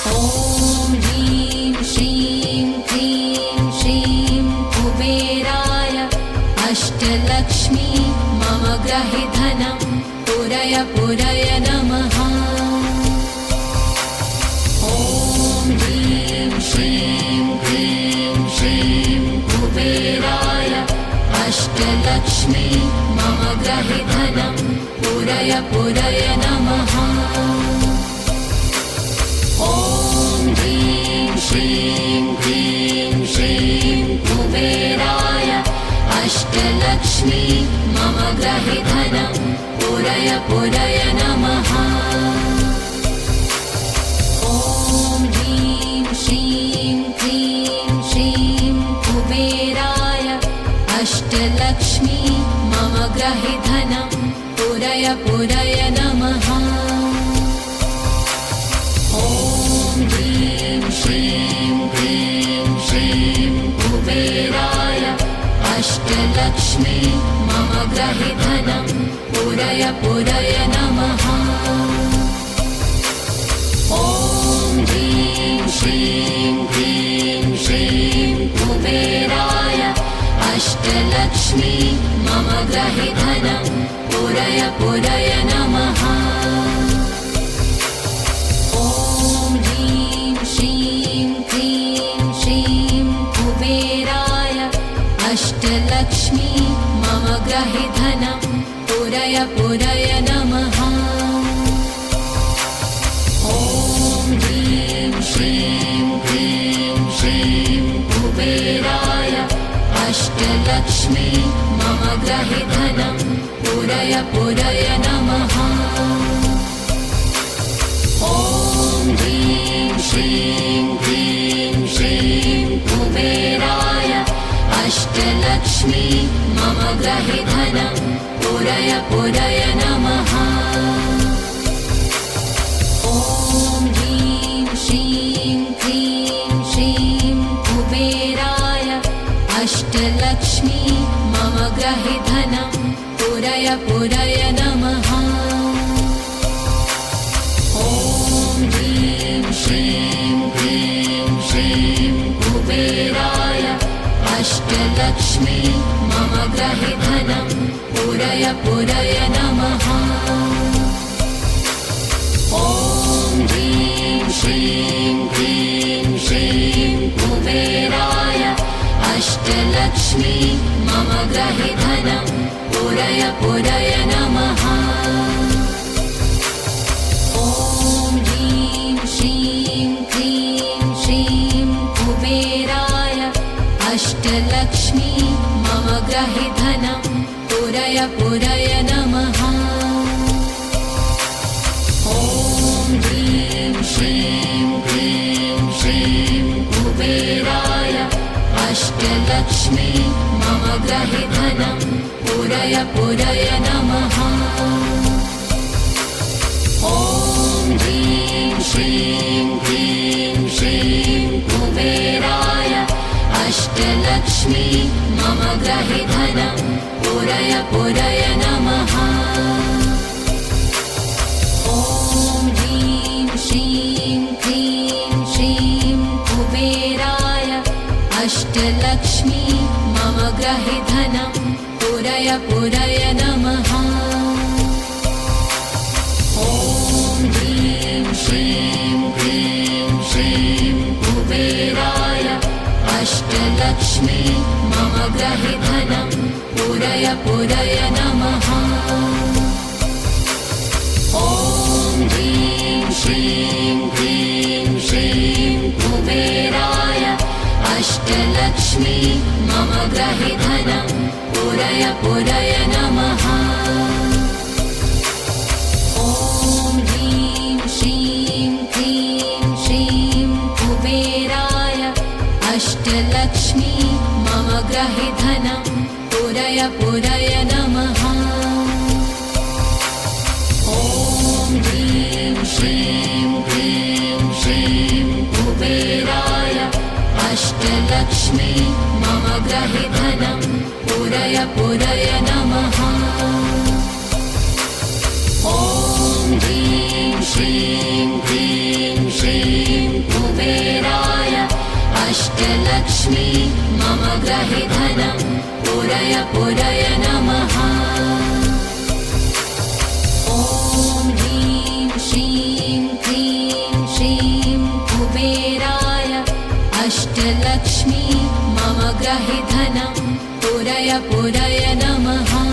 ॐ ह्रीं श्रीं क्रीं श्रीं कुबेराय अष्टलक्ष्मी मम गृहे धनं पुरय पुरय नमः। ॐ ह्रीं श्रीं क्रीं श्रीं कुबेराय अष्टलक्ष्मी मम गृहे धनं पुरय पुरय नमः। ॐ ह्रीं श्रीं क्रीं श्रीं कुबेराय अष्टलक्ष्मी मम गृहे धनं पुरय पुरय नमः। ॐ ह्रीं श्रीं क्रीं श्रीं कुबेराय अष्टलक्ष्मी मम गृहे धनं पुरय पुरय नमः। ॐ ह्रीं श्रीं क्रीं श्रीं कुबेराय अष्टलक्ष्मी मम गृहे धनं पुरय पुरय नमः। ॐ ह्रीं श्रीं क्रीं श्रीं कुबेराय अष्टलक्ष्मी मम गृहे धनं पुरय पुरय नमः। ॐ ह्रीं श्रीं क्रीं श्रीं कुबेराय अष्टलक्ष्मी मम गृहे धनं पुरय पुरय नमः। ॐ ह्रीं श्रीं क्रीं श्रीं कुबेराय अष्टलक्ष्मी मम गृहे धनं पुरय पुरय नमः। ॐ ह्रीं श्रीं क्रीं श्रीं कुबेराय अष्टलक्ष्मी मम गृहे धनं पुरय पुरय नमः। ॐ ह्रीं श्रीं क्रीं श्रीं कुबेराय अष्टलक्ष्मी मम गृहे धनं पुरय पुरय नमः। ॐ ह्रीं श्रीं क्रीं श्रीं कुबेराय अष्टलक्ष्मी मम गृहे धनं पुरय पुरय नमः। ॐ ह्रीं श्रीं क्रीं श्रीं कुबेराय अष्टलक्ष्मी मम गृहे धनं पुरय पुरय नमः। ॐ ह्रीं श्रीं क्रीं श्रीं कुबेराय अष्टलक्ष्मी मम गृहे धनं पुरय पुरय नमः। ॐ ह्रीं श्रीं क्रीं श्रीं कुबेराय अष्टलक्ष्मी मम गृहे धनं पुरय पुरय नमः। ॐ ह्रीं श्रीं क्रीं श्रीं कुबेराय अष्टलक्ष्मी मम गृहे धनं पुरय पुरय नमः। ॐ ह्रीं श्रीं क्रीं श्रीं कुबेराय अष्टलक्ष्मी मम गृहे धनं पुरय पुरय नमः। ॐ ह्रीं श्रीं क्रीं श्रीं कुबेराय अष्टलक्ष्मी मम गृहे धनं पुरय पुरय नमः। ॐ ह्रीं श्रीं क्रीं श्रीं कुबेराय अष्टलक्ष्मी मम गृहे धनं पुरय पुरय नमः। ॐ ह्रीं श्रीं क्रीं श्रीं कुबेराय अष्टलक्ष्मी मम गृहे धनं पुरय पुरय नमः। ॐ ह्रीं श्रीं क्रीं श्रीं कुबेराय अष्टलक्ष्मी मम गृहे धनं पुरय पुरय नमः। ॐ ह्रीं श्रीं क्रीं श्रीं ग्रहे धनं पुरय पुरय नमः। ॐ ह्रीं श्रीं क्लीं श्रीं कुबेराय अष्टलक्ष्मी मम ग्रहे धनं पुरय पुरय नमः।